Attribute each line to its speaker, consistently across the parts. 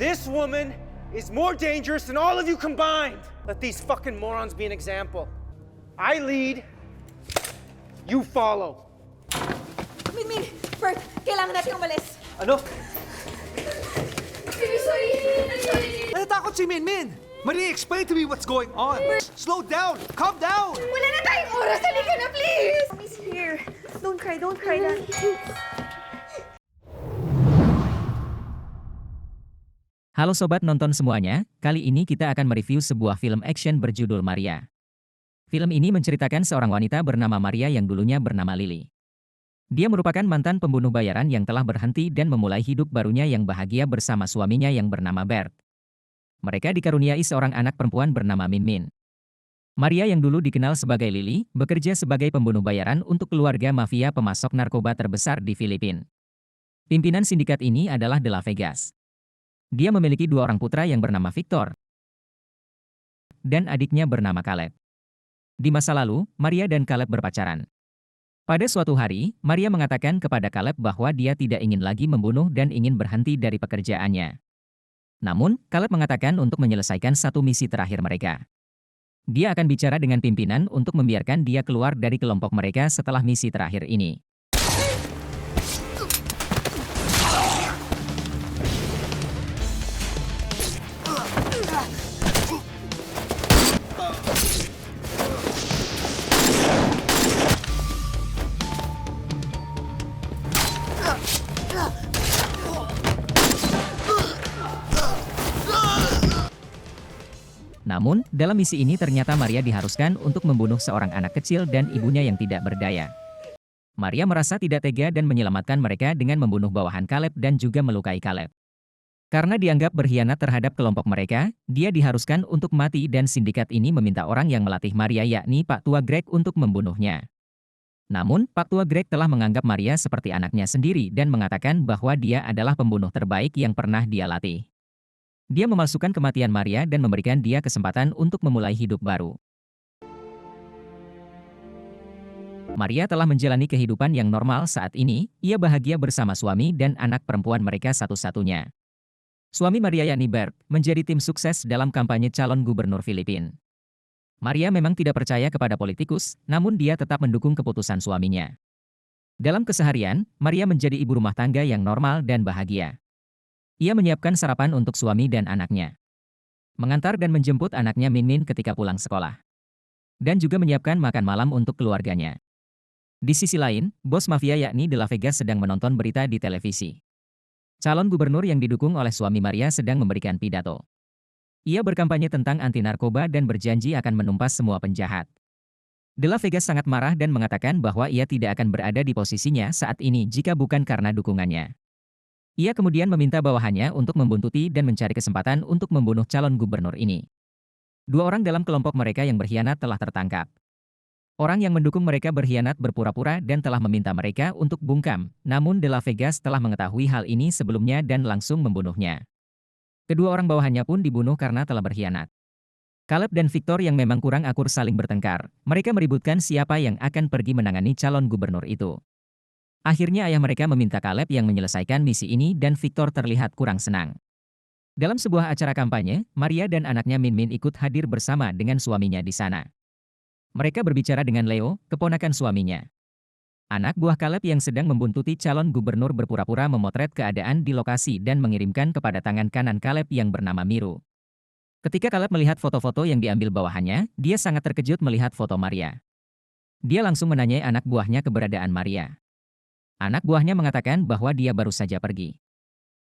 Speaker 1: This woman is more dangerous than all of you combined. Let these fucking morons be an example. I lead, you follow.
Speaker 2: Min, Bert, kailangan natin umalis.
Speaker 1: Ano?
Speaker 2: Sorry.
Speaker 3: Natatakot si Min! Maria, explain to me what's going on. Slow down! Calm down!
Speaker 2: Wala na tayong oras. Halika na, please. Mommy's here. Don't cry, Daddy.
Speaker 4: Halo sobat nonton semuanya, kali ini kita akan mereview sebuah film action berjudul Maria. Film ini menceritakan seorang wanita bernama Maria yang dulunya bernama Lily. Dia merupakan mantan pembunuh bayaran yang telah berhenti dan memulai hidup barunya yang bahagia bersama suaminya yang bernama Bert. Mereka dikaruniai seorang anak perempuan bernama Min. Maria yang dulu dikenal sebagai Lily, bekerja sebagai pembunuh bayaran untuk keluarga mafia pemasok narkoba terbesar di Filipina. Pimpinan sindikat ini adalah De La Vegas. Dia memiliki dua orang putra yang bernama Victor dan adiknya bernama Caleb. Di masa lalu, Maria dan Caleb berpacaran. Pada suatu hari, Maria mengatakan kepada Caleb bahwa dia tidak ingin lagi membunuh dan ingin berhenti dari pekerjaannya. Namun, Caleb mengatakan untuk menyelesaikan satu misi terakhir mereka. Dia akan bicara dengan pimpinan untuk membiarkan dia keluar dari kelompok mereka setelah misi terakhir ini. Namun, dalam misi ini ternyata Maria diharuskan untuk membunuh seorang anak kecil dan ibunya yang tidak berdaya. Maria merasa tidak tega dan menyelamatkan mereka dengan membunuh bawahan Caleb dan juga melukai Caleb. Karena dianggap berkhianat terhadap kelompok mereka, dia diharuskan untuk mati dan sindikat ini meminta orang yang melatih Maria yakni Pak Tua Greg untuk membunuhnya. Namun, Pak Tua Greg telah menganggap Maria seperti anaknya sendiri dan mengatakan bahwa dia adalah pembunuh terbaik yang pernah dia latih. Dia memalsukan kematian Maria dan memberikan dia kesempatan untuk memulai hidup baru. Maria telah menjalani kehidupan yang normal saat ini, ia bahagia bersama suami dan anak perempuan mereka satu-satunya. Suami Maria yakni Bert, menjadi tim sukses dalam kampanye calon gubernur Filipina. Maria memang tidak percaya kepada politikus, namun dia tetap mendukung keputusan suaminya. Dalam keseharian, Maria menjadi ibu rumah tangga yang normal dan bahagia. Ia menyiapkan sarapan untuk suami dan anaknya. Mengantar dan menjemput anaknya Min ketika pulang sekolah. Dan juga menyiapkan makan malam untuk keluarganya. Di sisi lain, bos mafia yakni De La Vegas sedang menonton berita di televisi. Calon gubernur yang didukung oleh suami Maria sedang memberikan pidato. Ia berkampanye tentang anti narkoba dan berjanji akan menumpas semua penjahat. De La Vegas sangat marah dan mengatakan bahwa ia tidak akan berada di posisinya saat ini jika bukan karena dukungannya. Ia kemudian meminta bawahannya untuk membuntuti dan mencari kesempatan untuk membunuh calon gubernur ini. Dua orang dalam kelompok mereka yang berkhianat telah tertangkap. Orang yang mendukung mereka berkhianat berpura-pura dan telah meminta mereka untuk bungkam, namun De La Vegas telah mengetahui hal ini sebelumnya dan langsung membunuhnya. Kedua orang bawahannya pun dibunuh karena telah berkhianat. Caleb dan Victor yang memang kurang akur saling bertengkar, mereka meributkan siapa yang akan pergi menangani calon gubernur itu. Akhirnya ayah mereka meminta Caleb yang menyelesaikan misi ini dan Victor terlihat kurang senang. Dalam sebuah acara kampanye, Maria dan anaknya Min ikut hadir bersama dengan suaminya di sana. Mereka berbicara dengan Leo, keponakan suaminya. Anak buah Caleb yang sedang membuntuti calon gubernur berpura-pura memotret keadaan di lokasi dan mengirimkan kepada tangan kanan Caleb yang bernama Miru. Ketika Caleb melihat foto-foto yang diambil bawahannya, dia sangat terkejut melihat foto Maria. Dia langsung menanyai anak buahnya keberadaan Maria. Anak buahnya mengatakan bahwa dia baru saja pergi.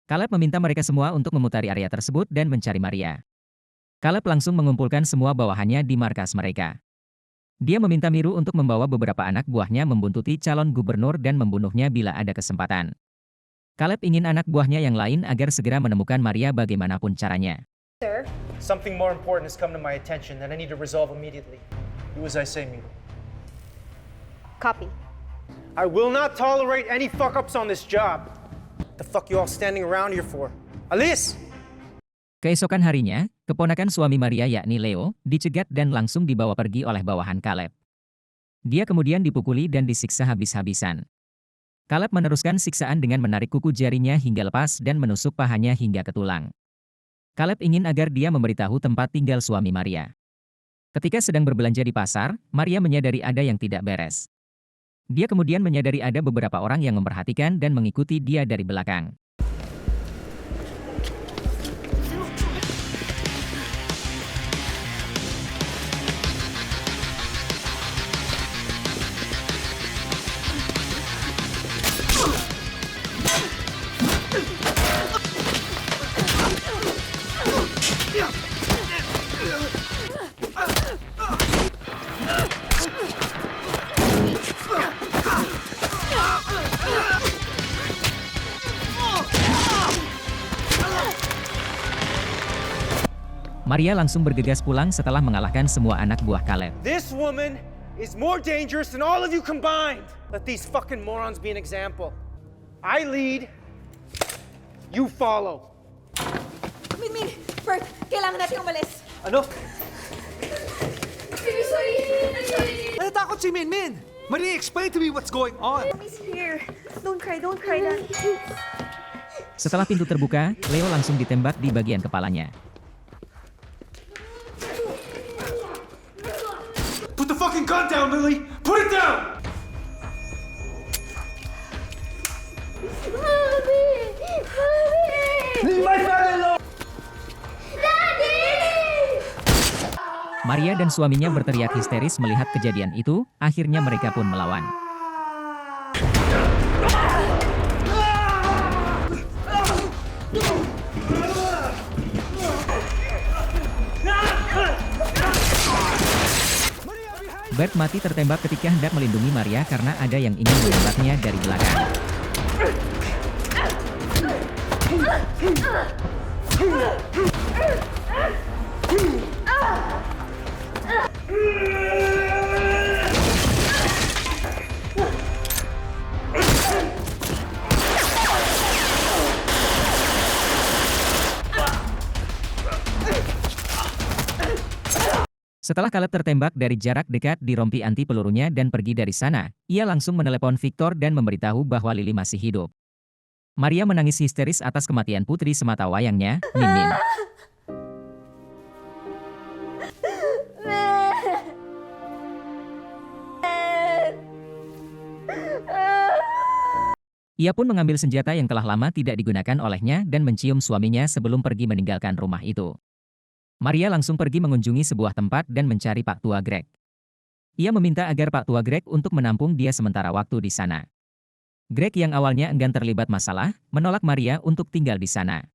Speaker 4: Caleb meminta mereka semua untuk memutari area tersebut dan mencari Maria. Caleb langsung mengumpulkan semua bawahannya di markas mereka. Dia meminta Miru untuk membawa beberapa anak buahnya membuntuti calon gubernur dan membunuhnya bila ada kesempatan. Caleb ingin anak buahnya yang lain agar segera menemukan Maria bagaimanapun caranya.
Speaker 2: Sir?
Speaker 1: Something more important has come to my attention that I need to resolve immediately. Do as I say, Miro.
Speaker 2: Copy.
Speaker 1: I will not tolerate any fuck-ups on this job. The fuck you all standing around here for? Alice!
Speaker 4: Keesokan harinya, keponakan suami Maria yakni Leo, dicegat dan langsung dibawa pergi oleh bawahan Caleb. Dia kemudian dipukuli dan disiksa habis-habisan. Caleb meneruskan siksaan dengan menarik kuku jarinya hingga lepas dan menusuk pahanya hingga ke tulang. Caleb ingin agar dia memberitahu tempat tinggal suami Maria. Ketika sedang berbelanja di pasar, Maria menyadari ada yang tidak beres. Dia kemudian menyadari ada beberapa orang yang memperhatikan dan mengikuti dia dari belakang. Maria langsung bergegas pulang setelah mengalahkan semua anak buah Caleb.
Speaker 1: This woman is more dangerous than all of you combined. Let these fucking morons be an example. I lead, you follow.
Speaker 2: Min, Bert, kailangan natin umalis.
Speaker 3: Ano?
Speaker 2: Baby, sorry. I'm sorry.
Speaker 3: Natatakot si Min! Maria, explain to me what's going on.
Speaker 2: Mommy's here. Don't cry, Daddy.
Speaker 4: Setelah pintu terbuka, Leo langsung ditembak di bagian kepalanya.
Speaker 1: Put the fucking gun down, Lily! Put it down!
Speaker 2: Mommy!
Speaker 1: Leave my family alone!
Speaker 2: Daddy!
Speaker 4: Maria dan suaminya berteriak histeris melihat kejadian itu, akhirnya mereka pun melawan. Bert mati tertembak ketika hendak melindungi Maria karena ada yang ingin menembaknya dari belakang. Setelah Caleb tertembak dari jarak dekat di rompi anti pelurunya dan pergi dari sana, ia langsung menelepon Victor dan memberitahu bahwa Lily masih hidup. Maria menangis histeris atas kematian putri semata wayangnya, Min. Ia pun mengambil senjata yang telah lama tidak digunakan olehnya dan mencium suaminya sebelum pergi meninggalkan rumah itu. Maria langsung pergi mengunjungi sebuah tempat dan mencari Pak Tua Greg. Ia meminta agar Pak Tua Greg untuk menampung dia sementara waktu di sana. Greg yang awalnya enggan terlibat masalah, menolak Maria untuk tinggal di sana.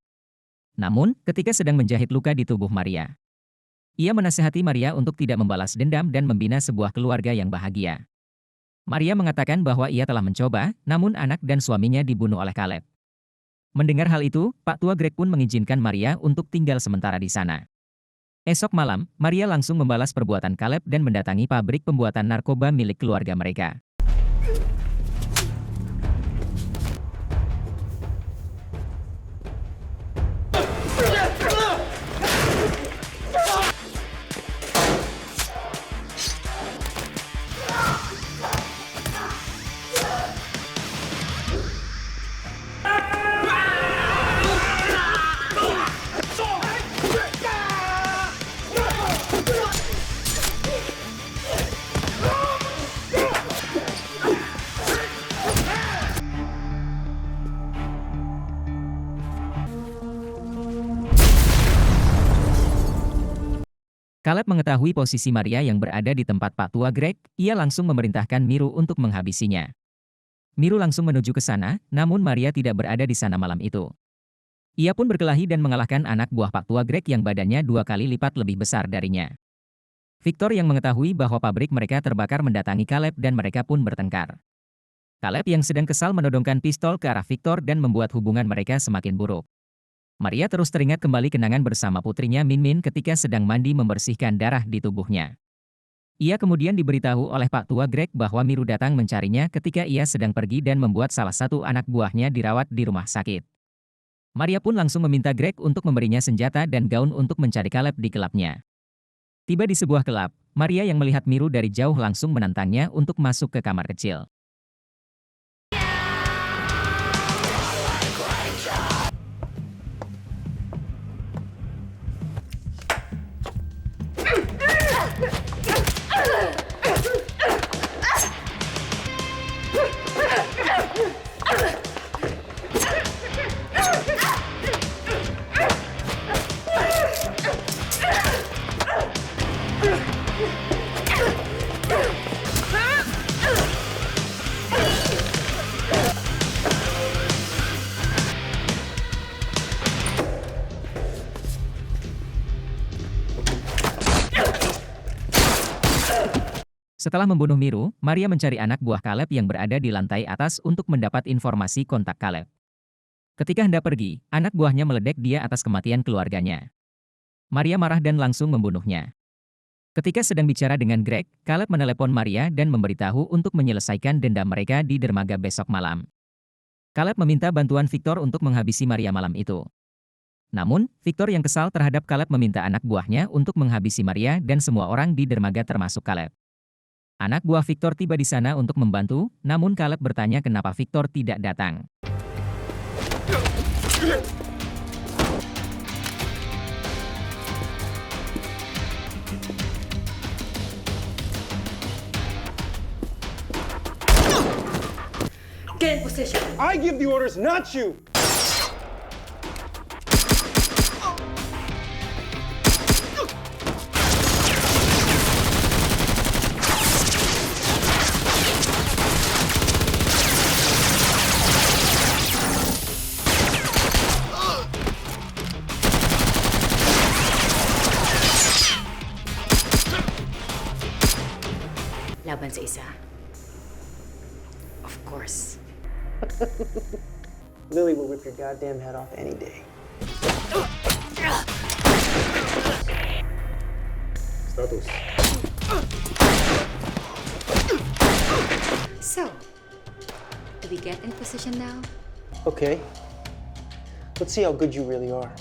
Speaker 4: Namun, ketika sedang menjahit luka di tubuh Maria, ia menasihati Maria untuk tidak membalas dendam dan membina sebuah keluarga yang bahagia. Maria mengatakan bahwa ia telah mencoba, namun anak dan suaminya dibunuh oleh Caleb. Mendengar hal itu, Pak Tua Greg pun mengizinkan Maria untuk tinggal sementara di sana. Esok malam, Maria langsung membalas perbuatan Caleb dan mendatangi pabrik pembuatan narkoba milik keluarga mereka. Caleb mengetahui posisi Maria yang berada di tempat Pak Tua Greg, ia langsung memerintahkan Miru untuk menghabisinya. Miru langsung menuju ke sana, namun Maria tidak berada di sana malam itu. Ia pun berkelahi dan mengalahkan anak buah Pak Tua Greg yang badannya 2 kali lipat lebih besar darinya. Victor yang mengetahui bahwa pabrik mereka terbakar mendatangi Caleb dan mereka pun bertengkar. Caleb yang sedang kesal menodongkan pistol ke arah Victor dan membuat hubungan mereka semakin buruk. Maria terus teringat kembali kenangan bersama putrinya Min ketika sedang mandi membersihkan darah di tubuhnya. Ia kemudian diberitahu oleh Pak Tua Greg bahwa Miru datang mencarinya ketika ia sedang pergi dan membuat salah satu anak buahnya dirawat di rumah sakit. Maria pun langsung meminta Greg untuk memberinya senjata dan gaun untuk mencari Caleb di klubnya. Tiba di sebuah klub, Maria yang melihat Miru dari jauh langsung menantangnya untuk masuk ke kamar kecil. Setelah membunuh Miru, Maria mencari anak buah Caleb yang berada di lantai atas untuk mendapat informasi kontak Caleb. Ketika hendak pergi, anak buahnya meledek dia atas kematian keluarganya. Maria marah dan langsung membunuhnya. Ketika sedang bicara dengan Greg, Caleb menelepon Maria dan memberitahu untuk menyelesaikan dendam mereka di dermaga besok malam. Caleb meminta bantuan Victor untuk menghabisi Maria malam itu. Namun, Victor yang kesal terhadap Caleb meminta anak buahnya untuk menghabisi Maria dan semua orang di dermaga termasuk Caleb. Anak buah Victor tiba di sana untuk membantu, namun Caleb bertanya kenapa Victor tidak datang.
Speaker 2: Get in position.
Speaker 1: I give the orders, not you!
Speaker 2: Laban sa isa. Of course.
Speaker 5: Lily will rip your goddamn head off any day.
Speaker 1: Status.
Speaker 2: So, do we get in position now?
Speaker 5: Okay. Let's see how good you really are.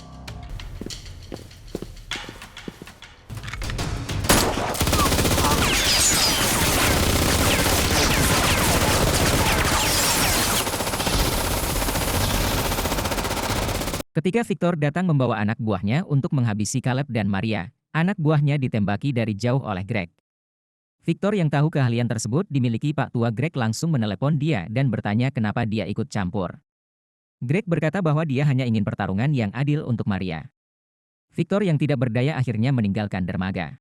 Speaker 4: Ketika Victor datang membawa anak buahnya untuk menghabisi Caleb dan Maria, anak buahnya ditembaki dari jauh oleh Greg. Victor yang tahu keahlian tersebut dimiliki Pak Tua Greg langsung menelepon dia dan bertanya kenapa dia ikut campur. Greg berkata bahwa dia hanya ingin pertarungan yang adil untuk Maria. Victor yang tidak berdaya akhirnya meninggalkan dermaga.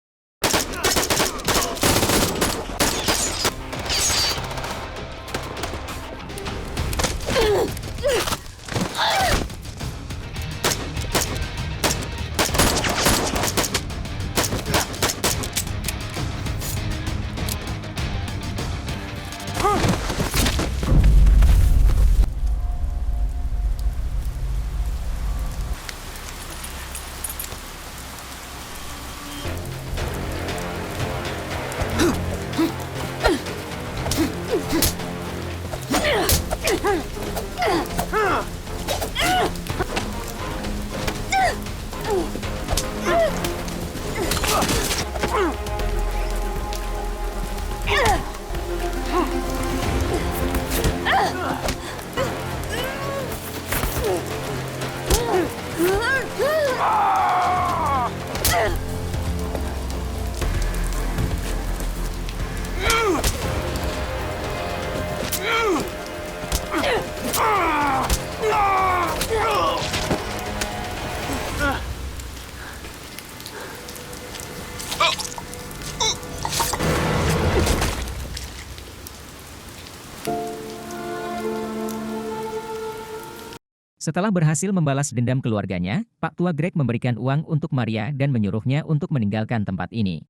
Speaker 4: Setelah berhasil membalas dendam keluarganya, Pak Tua Greg memberikan uang untuk Maria dan menyuruhnya untuk meninggalkan tempat ini.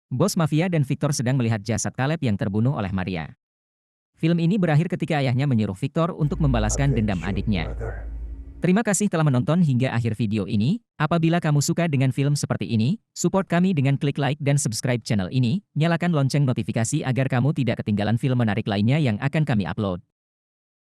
Speaker 4: Bos mafia dan Victor sedang melihat jasad Caleb yang terbunuh oleh Maria. Film ini berakhir ketika ayahnya menyuruh Victor untuk membalaskan dendam adiknya. Terima kasih telah menonton hingga akhir video ini. Apabila kamu suka dengan film seperti ini, support kami dengan klik like dan subscribe channel ini, nyalakan lonceng notifikasi agar kamu tidak ketinggalan film menarik lainnya yang akan kami upload.